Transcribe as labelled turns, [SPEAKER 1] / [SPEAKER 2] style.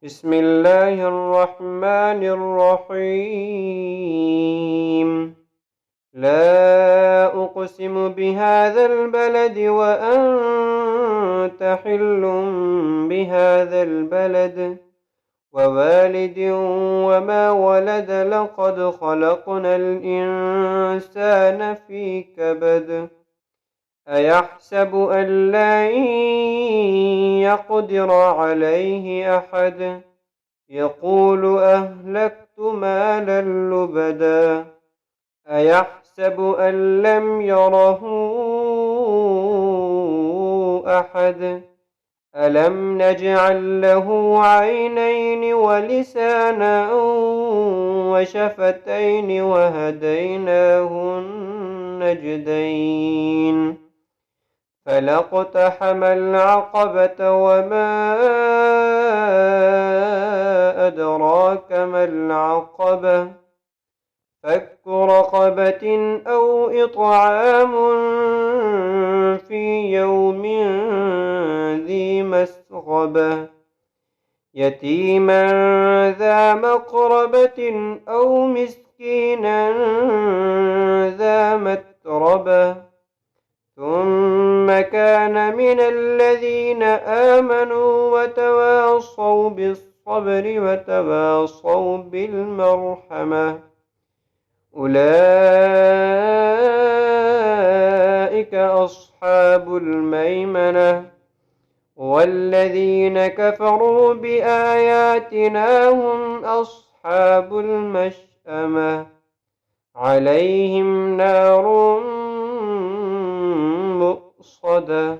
[SPEAKER 1] بسم الله الرحمن الرحيم. لا أقسم بهذا البلد وأنت حل بهذا البلد ووالد وما ولد لقد خلقنا الإنسان في كبد أيحسب أن لا يقدر عليه أحد يقول أهلكت مالا لبدا أيحسب أن لم يره أحد ألم نجعل له عينين ولسانا وشفتين وهديناه النجدين فلاقتحم العقبة وما أدراك ما العقبة فك رقبة أو إطعام في يوم ذي مسغبة يتيما ذا مقربة أو مسكينا ذا متربة ثم كان من الذين آمنوا وتواصوا بالصبر وتواصوا بالمرحمة أولئك أصحاب الميمنة والذين كفروا بآياتنا هم أصحاب المشأمة عليهم نار مؤصدة